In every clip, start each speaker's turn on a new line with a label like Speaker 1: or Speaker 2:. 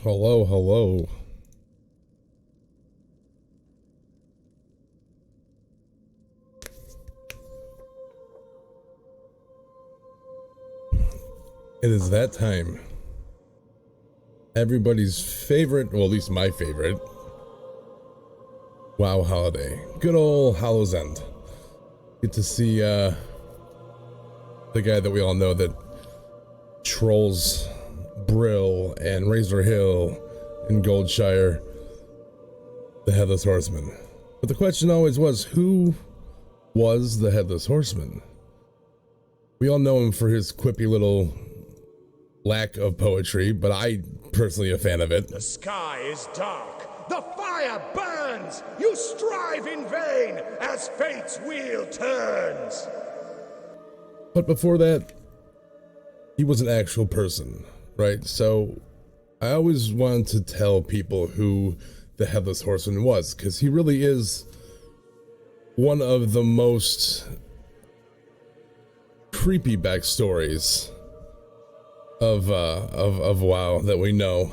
Speaker 1: Hello, hello. It is that time. Everybody's favorite, well, at least my favorite, WoW holiday. Good old Hallows End. Get to see the guy that we all know that trolls Brill and Razor Hill and Goldshire, the Headless Horseman. But the question always was, who was the Headless Horseman? We all know him for his quippy little lack of poetry, but I personally a fan of it.
Speaker 2: The sky is dark, the fire burns, you strive in vain as fate's wheel turns.
Speaker 1: But before that, he was an actual person, right? So I always wanted to tell people who the Headless Horseman was, because he really is one of the most creepy backstories of WoW that we know.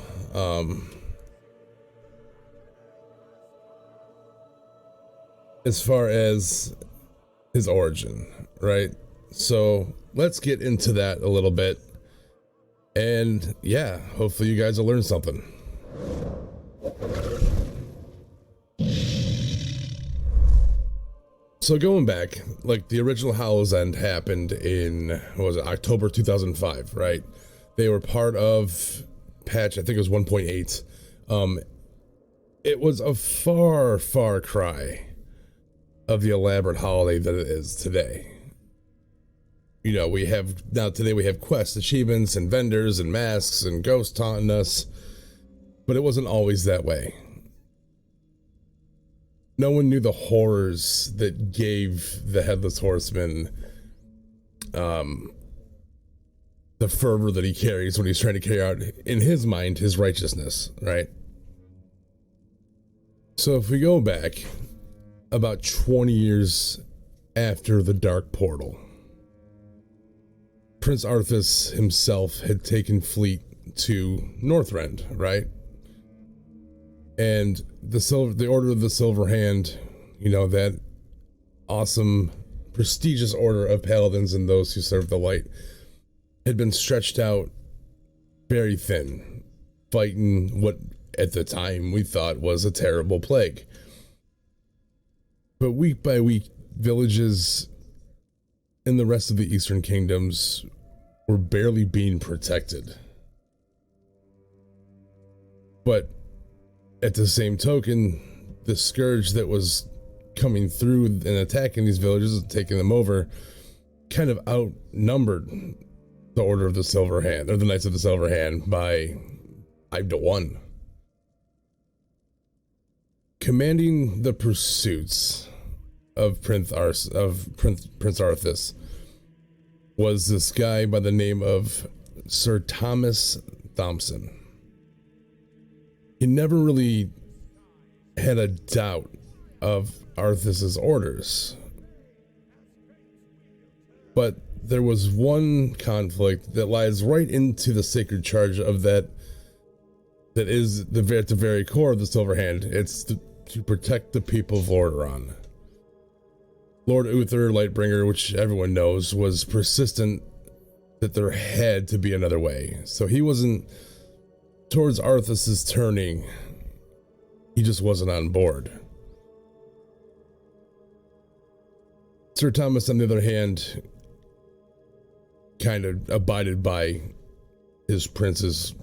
Speaker 1: As far as his origin, right? So let's get into that a little bit, and yeah, hopefully you guys will learn something. So going back, like the original Hallows End happened in, what was it, October 2005, right? They were part of patch, I think it was 1.8. It was a far cry of the elaborate holiday that it is today. You know, today we have quests, achievements, and vendors, and masks, and ghosts taunting us, but it wasn't always that way. No one knew the horrors that gave the Headless Horseman the fervor that he carries when he's trying to carry out, in his mind, his righteousness, right? So if we go back about 20 years after the Dark Portal, Prince Arthas himself had taken fleet to Northrend, right? And the Order of the Silver Hand, you know, that awesome, prestigious order of paladins and those who serve the light, had been stretched out very thin, fighting what at the time we thought was a terrible plague. But week by week, villages in the rest of the Eastern Kingdoms were barely being protected. But at the same token, the scourge that was coming through and attacking these villages and taking them over kind of outnumbered the Order of the Silver Hand, or the Knights of the Silver Hand, by 5-1. Commanding the pursuits of Prince Arthas was this guy by the name of Sir Thomas Thompson. He never really had a doubt of Arthas's orders, but there was one conflict that lies right into the sacred charge of that is at the very core of the Silver Hand. It's to protect the people of Lordaeron. Lord Uther Lightbringer, which everyone knows, was persistent that there had to be another way. So he wasn't towards Arthas's turning. He just wasn't on board. Sir Thomas, on the other hand, kind of abided by his prince's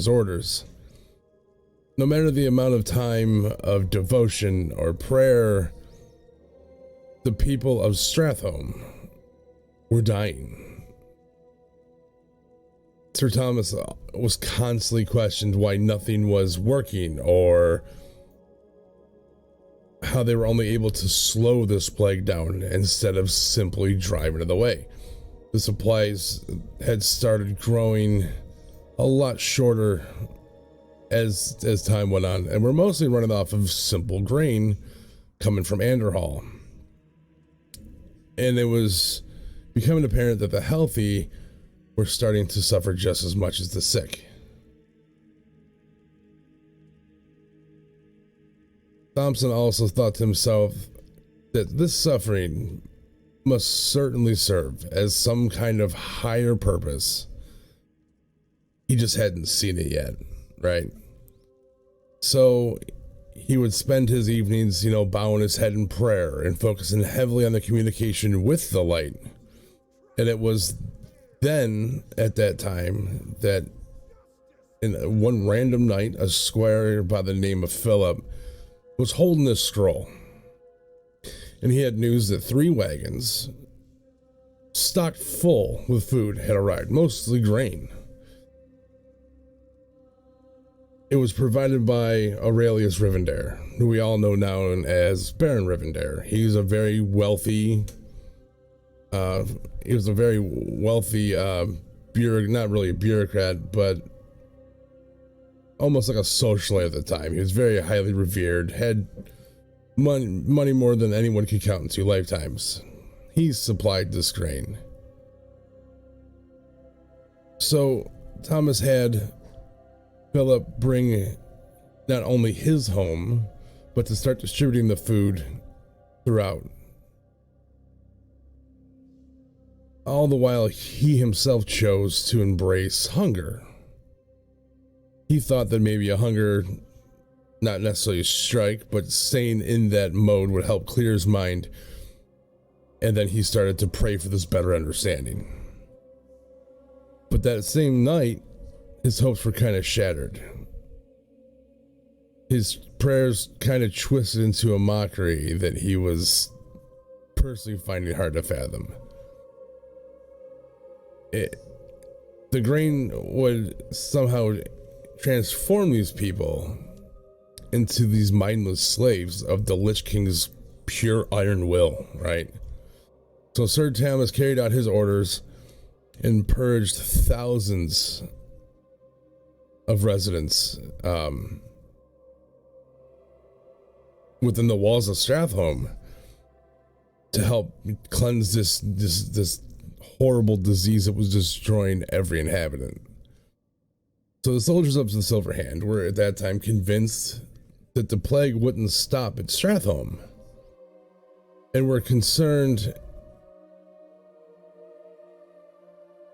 Speaker 1: orders. No matter the amount of time of devotion or prayer, the people of Stratholme were dying. Sir Thomas was constantly questioned why nothing was working, or how they were only able to slow this plague down instead of simply driving it away. The supplies had started growing a lot shorter as time went on, and we're mostly running off of simple grain coming from Anderhall. And it was becoming apparent that the healthy were starting to suffer just as much as the sick. Thompson also thought to himself that this suffering must certainly serve as some kind of higher purpose. He just hadn't seen it yet, right? So he would spend his evenings, bowing his head in prayer and focusing heavily on the communication with the light. And it was then, at that time, that in one random night, a squire by the name of Philip was holding this scroll. And he had news that 3 wagons, stocked full with food, had arrived, mostly grain. It was provided by Aurelius Rivendare, who we all know now as Baron Rivendare. He's a very wealthy, not really a bureaucrat, but almost like a socialite at the time. He was very highly revered, had money more than anyone could count in 2 lifetimes. He supplied this grain. So Thomas had Philip bring not only his home, but to start distributing the food throughout. All the while, he himself chose to embrace hunger. He thought that maybe a hunger, not necessarily a strike, but staying in that mode would help clear his mind. And then he started to pray for this better understanding. But that same night, his hopes were kind of shattered. His prayers kind of twisted into a mockery that he was personally finding hard to fathom. The grain would somehow transform these people into these mindless slaves of the Lich King's pure iron will, right? So Sir Thomas carried out his orders and purged thousands of residents within the walls of Stratholme to help cleanse this horrible disease that was destroying every inhabitant. So the soldiers up to the Silver Hand were at that time convinced that the plague wouldn't stop at Stratholme, and were concerned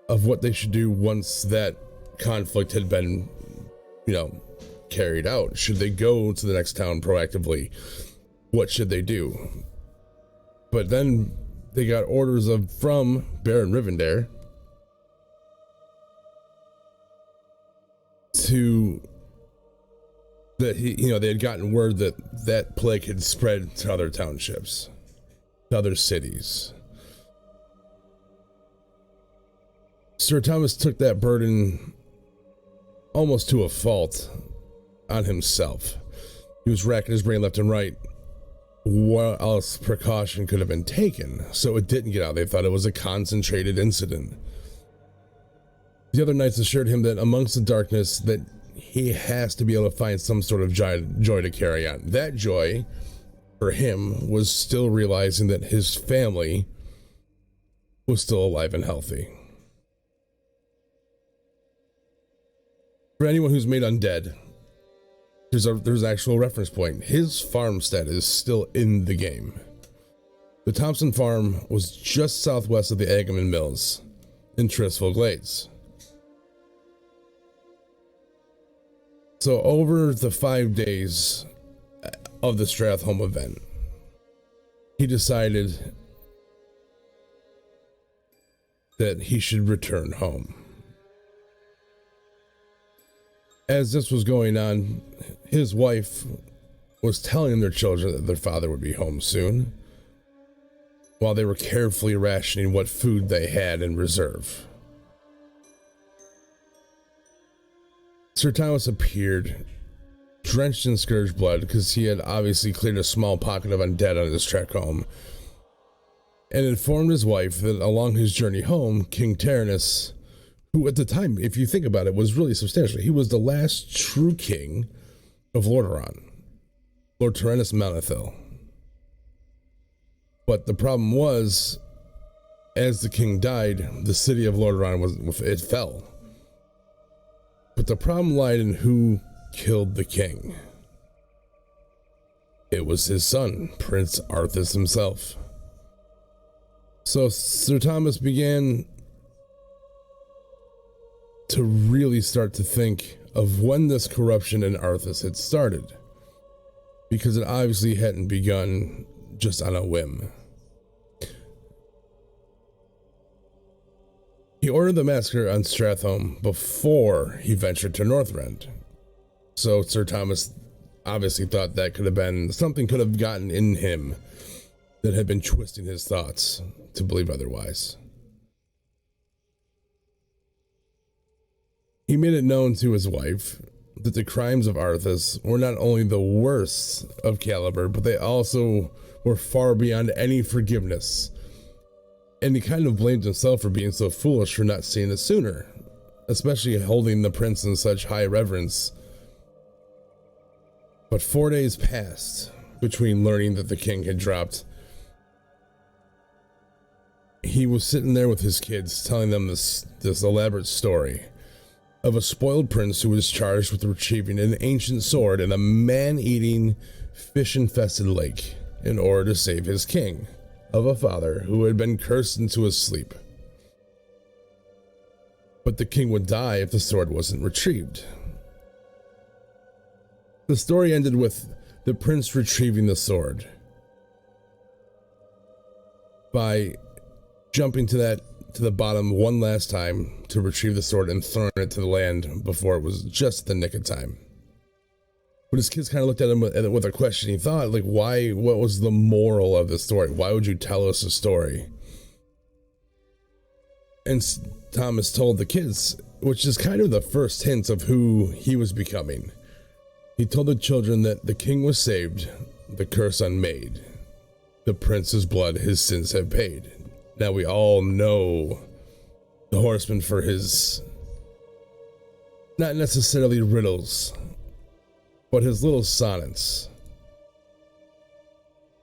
Speaker 1: of what they should do once that conflict had been, carried out. Should they go to the next town proactively? What should they do? But then they got orders from Baron Rivendare they had gotten word that plague had spread to other townships, to other cities. Sir Thomas took that burden almost to a fault on himself. He was racking his brain left and right. What else precaution could have been taken so it didn't get out? They thought it was a concentrated incident. The other knights assured him that amongst the darkness that he has to be able to find some sort of joy to carry on. That joy for him was still realizing that his family was still alive and healthy. For anyone who's made undead, there's an actual reference point. His farmstead is still in the game. The Thompson farm was just southwest of the Agaman Mills in Tristful Glades. So over the 5 days of the Stratholme event, he decided that he should return home. As this was going on, his wife was telling their children that their father would be home soon, while they were carefully rationing what food they had in reserve. Sir Thomas appeared, drenched in scourge blood, because he had obviously cleared a small pocket of undead on his trek home, and informed his wife that along his journey home, King Tyrannus, who at the time, if you think about it, was really substantial. He was the last true king of Lordaeron, Lord Tyrannus Malethil. But the problem was, as the king died, the city of Lordaeron it fell. But the problem lied in who killed the king. It was his son, Prince Arthas himself. So Sir Thomas began to really start to think of when this corruption in Arthas had started, because it obviously hadn't begun just on a whim. He ordered the massacre on Stratholme before he ventured to Northrend. So Sir Thomas obviously thought that something could have gotten in him that had been twisting his thoughts to believe otherwise. He made it known to his wife that the crimes of Arthas were not only the worst of caliber, but they also were far beyond any forgiveness. And he kind of blamed himself for being so foolish for not seeing it sooner, especially holding the prince in such high reverence. But 4 days passed between learning that the king had dropped. He was sitting there with his kids, telling them this elaborate story of a spoiled prince who was charged with retrieving an ancient sword in a man-eating, fish-infested lake in order to save his king of a father who had been cursed into his sleep. But the king would die if the sword wasn't retrieved. The story ended with the prince retrieving the sword by jumping to the bottom one last time to retrieve the sword and throwing it to the land before it was just the nick of time. But his kids kind of looked at him with a questioning thought, like, why? What was the moral of the story? Why would you tell us a story? And Thomas told the kids, which is kind of the first hint of who he was becoming. He told the children that the king was saved, the curse unmade. The prince's blood his sins have paid. Now we all know the horseman for his, not necessarily riddles, but his little sonnets.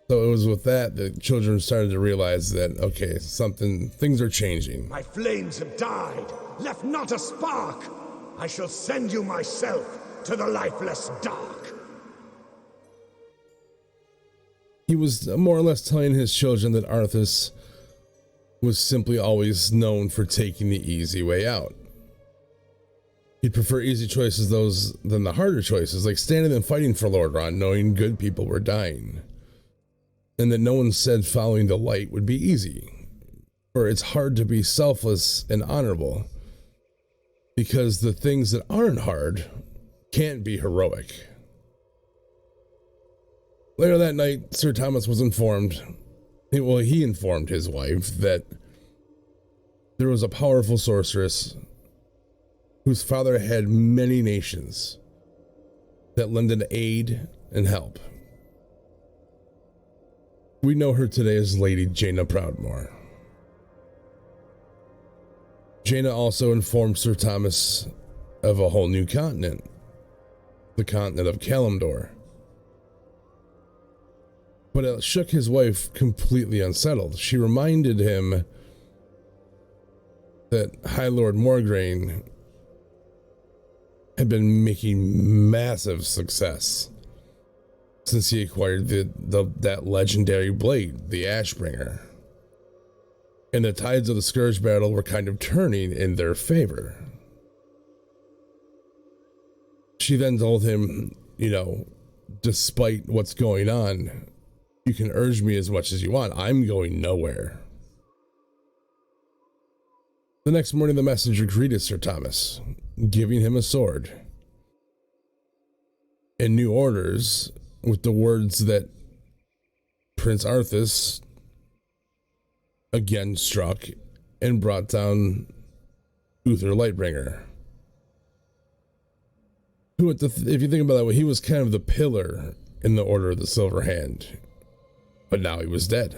Speaker 1: So it was with that the children started to realize that, okay, things are changing.
Speaker 2: My flames have died, left not a spark. I shall send you myself to the lifeless dark.
Speaker 1: He was more or less telling his children that Arthas was simply always known for taking the easy way out. He'd prefer easy choices than the harder choices, like standing and fighting for Lordran, knowing good people were dying. And that no one said following the light would be easy, for it's hard to be selfless and honorable, because the things that aren't hard can't be heroic. Later that night, Sir Thomas was informed, he informed his wife that there was a powerful sorceress whose father had many nations that lended aid and help. We know her today as Lady Jaina Proudmoore. Jaina also informed Sir Thomas of a whole new continent, the continent of Kalimdor. But it shook his wife completely unsettled. She reminded him that High Lord Morgraine had been making massive success since he acquired that legendary blade, the Ashbringer. And the tides of the Scourge battle were kind of turning in their favor. She then told him, despite what's going on, you can urge me as much as you want. I'm going nowhere. The next morning, the messenger greeted Sir Thomas, giving him a sword and new orders with the words that Prince Arthas again struck and brought down Uther Lightbringer, who, if you think about it, he was kind of the pillar in the Order of the Silver Hand, but now he was dead.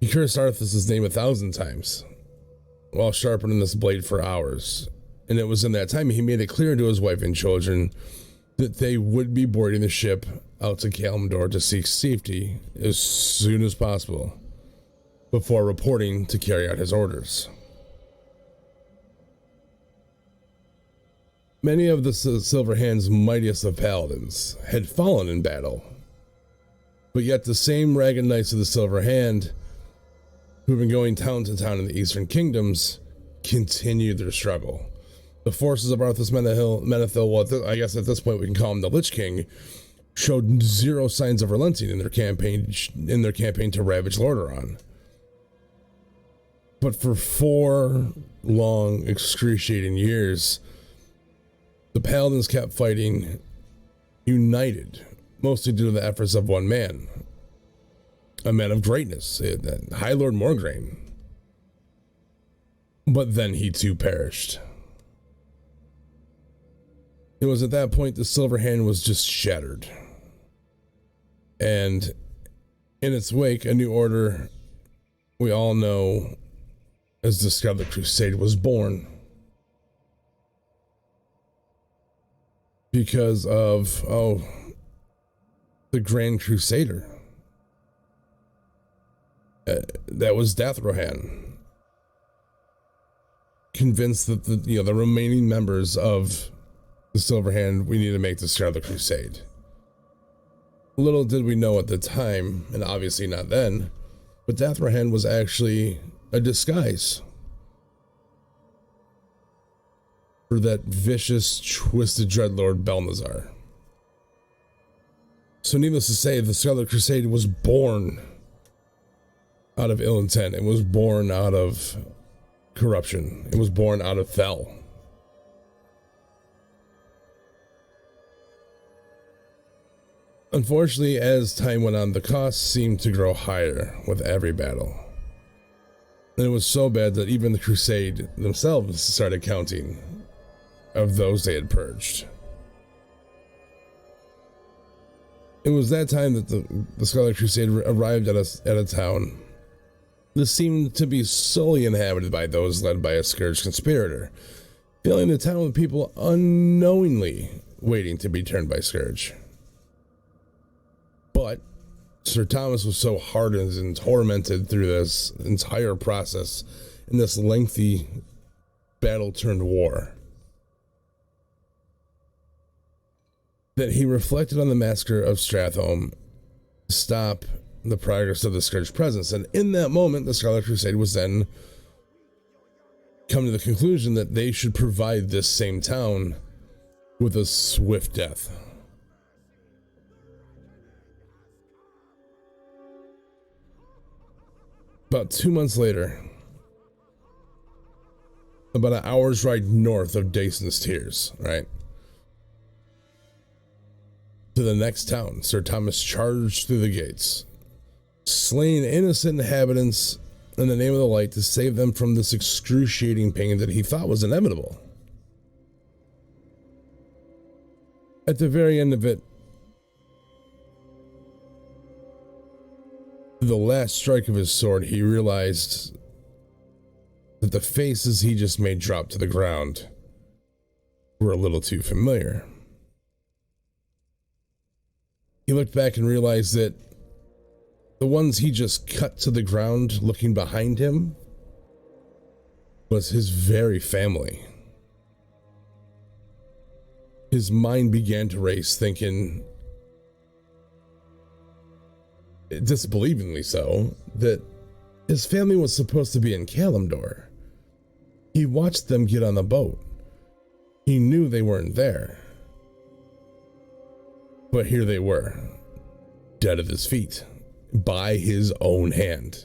Speaker 1: He cursed Arthas' name 1,000 times while sharpening this blade for hours, and it was in that time he made it clear to his wife and children that they would be boarding the ship out to Kalimdor to seek safety as soon as possible before reporting to carry out his orders. Many of the Silver Hand's mightiest of paladins had fallen in battle, but yet the same ragged knights of the Silver Hand, who have been going town to town in the Eastern Kingdoms, continued their struggle. The forces of Arthas Menethil, well, I guess at this point we can call him the Lich King, showed zero signs of relenting in their campaign to ravage Lordaeron. But for 4 long, excruciating years, the Paladins kept fighting united, mostly due to the efforts of one man, a man of greatness, High Lord Morgraine. But then he too perished. It was at that point the Silver Hand was just shattered. And in its wake, a new order we all know as the Scarlet Crusade was born. Because of, the Grand Crusader. That was Dathrohan. Convinced that the remaining members of the Silver Hand, we need to make the Scarlet Crusade. Little did we know at the time, and obviously not then, but Dathrohan was actually a disguise for that vicious, twisted dreadlord Balnazar. So needless to say, the Scarlet Crusade was born out of ill intent. It was born out of corruption. It was born out of Fel. Unfortunately, as time went on, the costs seemed to grow higher with every battle. And it was so bad that even the Crusade themselves started counting of those they had purged. It was that time that the Scarlet Crusade arrived at a town that seemed to be solely inhabited by those led by a scourge conspirator, filling the town with people unknowingly waiting to be turned by Scourge. But Sir Thomas was so hardened and tormented through this entire process in this lengthy battle-turned-war that he reflected on the massacre of Stratholme to stop the progress of the Scourge presence. And in that moment, the Scarlet Crusade was then come to the conclusion that they should provide this same town with a swift death. About 2 months later, about an hour's ride north of Dason's Tears, right? To the next town, Sir Thomas charged through the gates, slaying innocent inhabitants in the name of the light to save them from this excruciating pain that he thought was inevitable. At the very end of it, the last strike of his sword, he realized that the faces he just made drop to the ground were a little too familiar. He looked back and realized that the ones he just cut to the ground looking behind him was his very family. His mind began to race, thinking, disbelievingly so, that his family was supposed to be in Kalimdor. He watched them get on the boat. He knew they weren't there. But here they were, dead at his feet, by his own hand.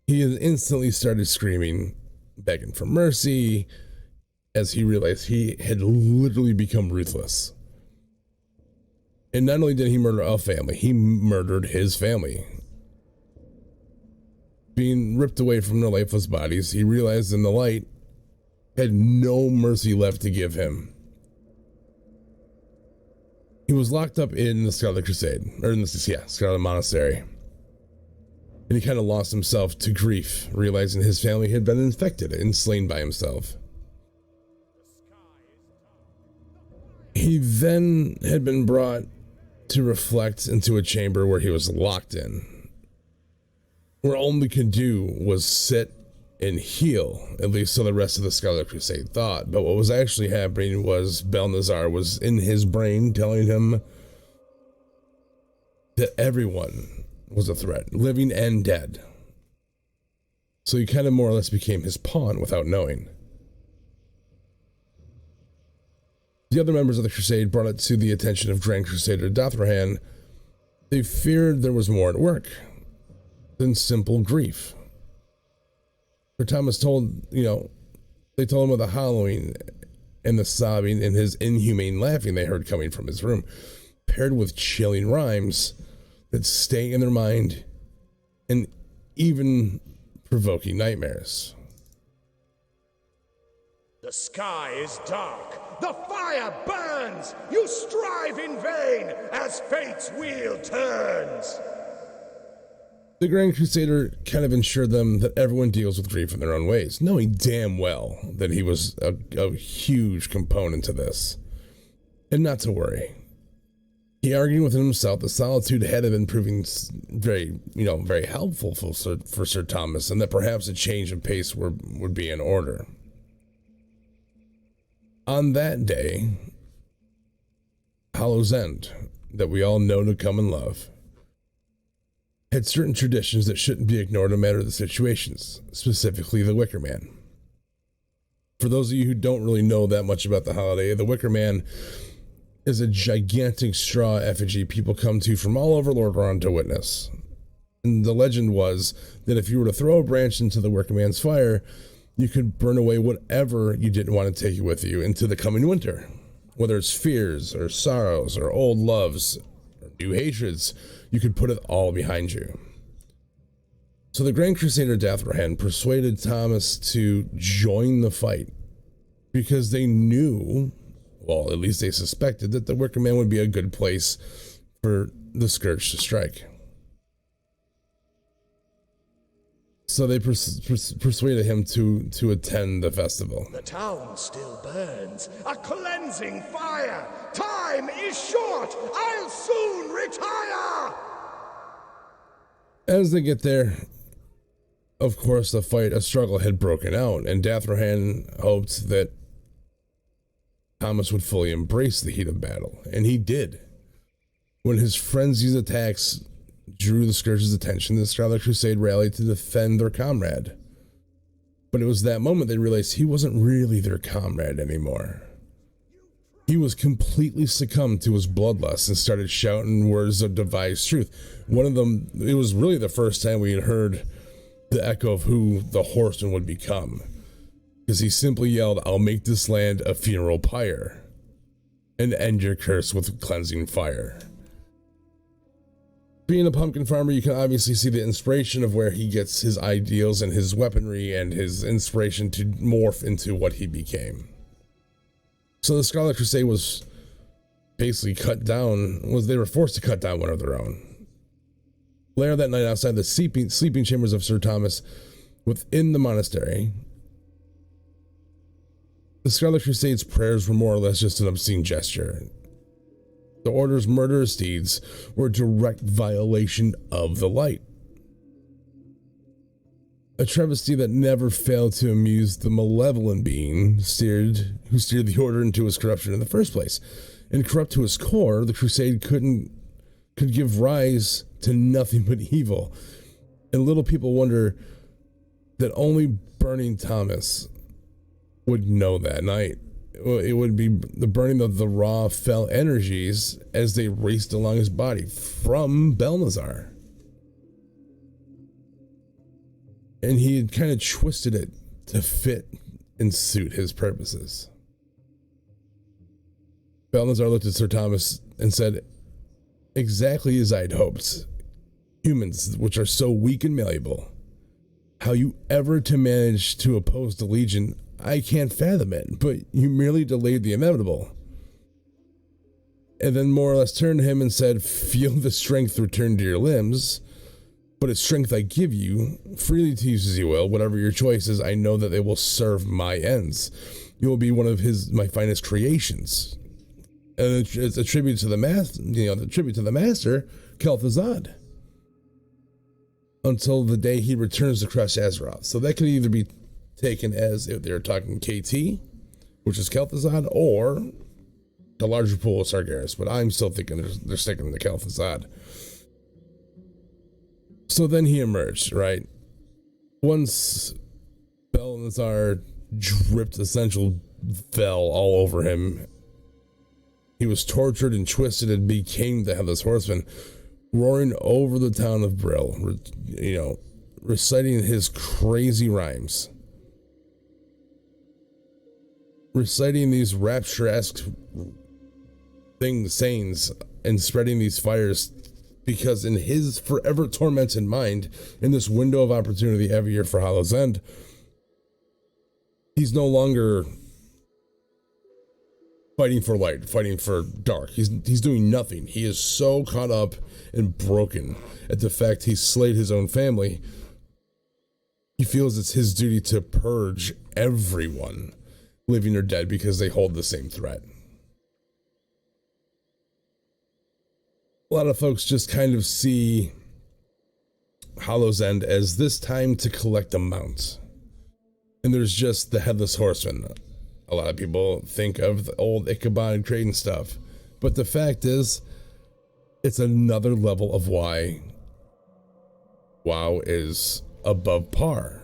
Speaker 1: He instantly started screaming, begging for mercy, as he realized he had literally become ruthless. And not only did he murder a family, he murdered his family. Being ripped away from their lifeless bodies, he realized in the light had no mercy left to give him. He was locked up in the Scarlet Crusade, or in the Scarlet Monastery. And he kind of lost himself to grief, realizing his family had been infected and slain by himself. He then had been brought to reflect into a chamber where he was locked in, where all he could do was sit and heal, at least so the rest of the Scarlet Crusade thought. But what was actually happening was Balnazar was in his brain telling him that everyone was a threat, living and dead. So he kind of more or less became his pawn without knowing. The other members of the Crusade brought it to the attention of Grand Crusader Dathrahan. They feared there was more at work than simple grief. Sir Thomas told, they told him of the hollowing and the sobbing and his inhumane laughing they heard coming from his room, paired with chilling rhymes that stay in their mind and even provoking nightmares.
Speaker 2: The sky is dark, the fire burns, you strive in vain as fate's wheel turns.
Speaker 1: The Grand Crusader kind of ensured them that everyone deals with grief in their own ways, knowing damn well that he was a huge component to this. And not to worry. He argued within himself that solitude had been proving very helpful for Sir Thomas, and that perhaps a change of pace would be in order. On that day, Hollow's End, that we all know to come and love, had certain traditions that shouldn't be ignored no matter the situations, specifically the Wicker Man. For those of you who don't really know that much about the holiday, the Wicker Man is a gigantic straw effigy people come to from all over Lordaeron to witness. And the legend was that if you were to throw a branch into the Wicker Man's fire, you could burn away whatever you didn't want to take with you into the coming winter. Whether it's fears or sorrows or old loves or new hatreds, you could put it all behind you. So the Grand Crusader Dathrahan persuaded Thomas to join the fight because they knew, well, at least they suspected, that the Wicker Man would be a good place for the Scourge to strike. So they persuaded him to attend the festival.
Speaker 2: The town still burns, a cleansing fire. Time is short. I'll soon retire.
Speaker 1: As they get there, of course, a struggle had broken out, and Dathrahan hoped that Thomas would fully embrace the heat of battle, and he did. When his frenzied attacks drew the Scourge's attention, the Scarlet Crusade rallied to defend their comrade. But it was that moment they realized he wasn't really their comrade anymore. He was completely succumbed to his bloodlust and started shouting words of devised truth. One of them, it was really the first time we had heard the echo of who the Horseman would become. Because he simply yelled, "I'll make this land a funeral pyre and end your curse with cleansing fire." Being a pumpkin farmer, you can obviously see the inspiration of where he gets his ideals and his weaponry and his inspiration to morph into what he became. So the Scarlet Crusade was basically they were forced to cut down one of their own. Later that night, outside the sleeping chambers of Sir Thomas within the monastery, the Scarlet Crusade's prayers were more or less just an obscene gesture. The Order's murderous deeds were a direct violation of the light. A travesty that never failed to amuse the malevolent being who steered the Order into its corruption in the first place. And corrupt to its core, the Crusade could give rise to nothing but evil. And little people wonder that only burning Thomas would know that night. It would be the burning of the raw, fell energies as they raced along his body from Balnazar. And he had kind of twisted it to fit and suit his purposes. Balnazar looked at Sir Thomas and said, "Exactly as I'd hoped. Humans, which are so weak and malleable, how you ever to manage to oppose the Legion, I can't fathom it, but you merely delayed the inevitable." And then more or less turned to him and said, "Feel the strength return to your limbs, but it's strength I give you, freely to use as you will, whatever your choice is. I know that they will serve my ends. You will be one of my finest creations." And it's a tribute to the master, Kel'Thuzad. until the day he returns to crush Azeroth. So that could either be taken as if they're talking KT, which is Kel'Thuzad, or the larger pool of Sargeras, but I'm still thinking they're sticking to Kel'Thuzad. So then he emerged, right? Once Balnazzar dripped essential Vel all over him, he was tortured and twisted and became the Headless Horseman, roaring over the town of Brill, reciting his crazy rhymes. Reciting these rapture-esque sayings, and spreading these fires, because in his forever tormented mind, in this window of opportunity every year for Hallow's End, he's no longer fighting for light, fighting for dark. He's doing nothing. He is so caught up and broken at the fact he slayed his own family. He feels it's his duty to purge everyone, living or dead, because they hold the same threat. A lot of folks just kind of see Hallow's End as this time to collect a mount. And there's just the Headless Horseman. A lot of people think of the old Ichabod and Creighton stuff. But the fact is, it's another level of why WoW is above par.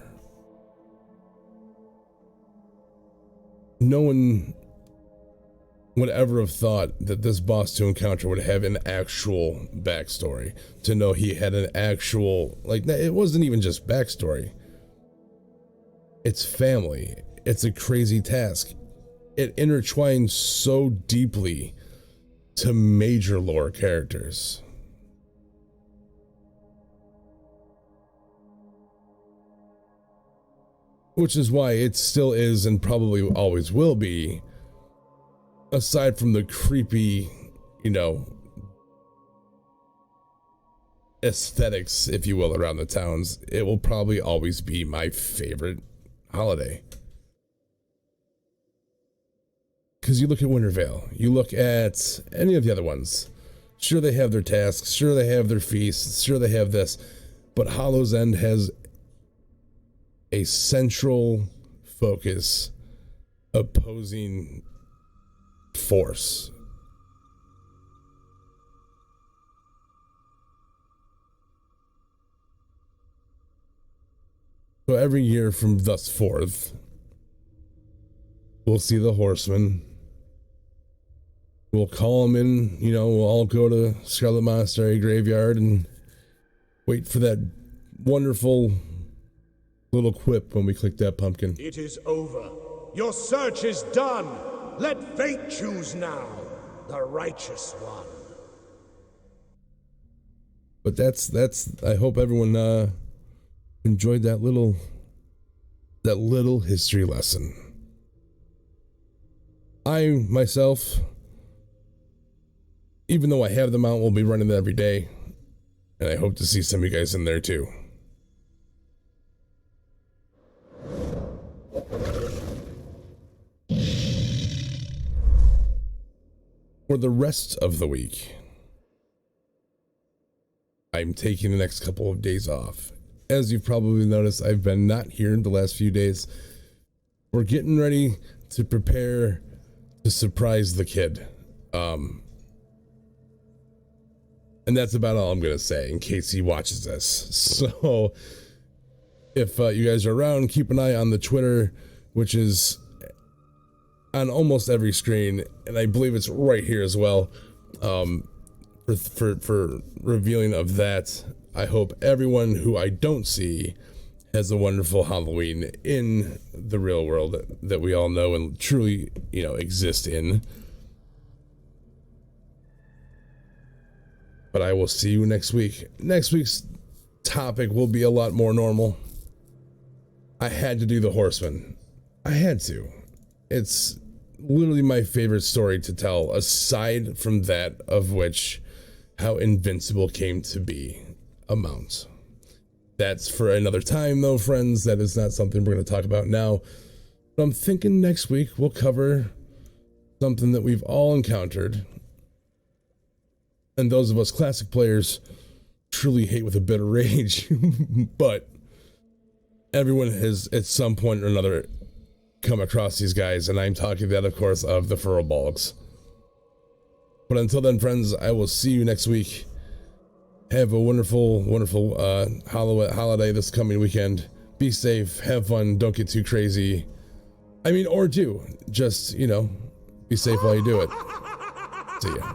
Speaker 1: No one would ever have thought that this boss to encounter would have an actual backstory. To know he had an actual, it wasn't even just backstory. It's family. It's a crazy task. It intertwines so deeply to major lore characters. Which is why it still is, and probably always will be, aside from the creepy, aesthetics, if you will, around the towns, it will probably always be my favorite holiday. Because you look at Wintervale, you look at any of the other ones. Sure, they have their tasks, sure they have their feasts, sure they have this, but Hallow's End has a central focus opposing force. So every year from thus forth, we'll see the horsemen. We'll call them in, we'll all go to Scarlet Monastery Graveyard and wait for that wonderful little quip when we click that pumpkin.
Speaker 2: It is over. Your search is done. Let fate choose now, the righteous one.
Speaker 1: But that's I hope everyone enjoyed that little history lesson. I myself, even though I have the mount, will be running it every day, and I hope to see some of you guys in there too. For the rest of the week, I'm taking the next couple of days off. As you've probably noticed, I've been not here the last few days. We're getting ready to prepare to surprise the kid. And that's about all I'm going to say in case he watches this. So if you guys are around, keep an eye on the Twitter, which is on almost every screen, and I believe it's right here as well, for revealing of that. I hope everyone who I don't see has a wonderful Halloween in the real world that we all know and truly, exist in. But I will see you next week. Next week's topic will be a lot more normal. I had to do the Horseman. I had to. It's literally my favorite story to tell, aside from that of which how Invincible came to be a mount. That's for another time though, friends. That is not something we're going to talk about now. But I'm thinking next week we'll cover something that we've all encountered, and those of us classic players truly hate with a bitter rage, but everyone has at some point or another come across these guys, and I'm talking then, of course, of the Furbolgs. But until then, friends, I will see you next week. Have a wonderful, wonderful holiday this coming weekend. Be safe, have fun, don't get too crazy. I mean, or do. Just, you know, be safe while you do it. See ya.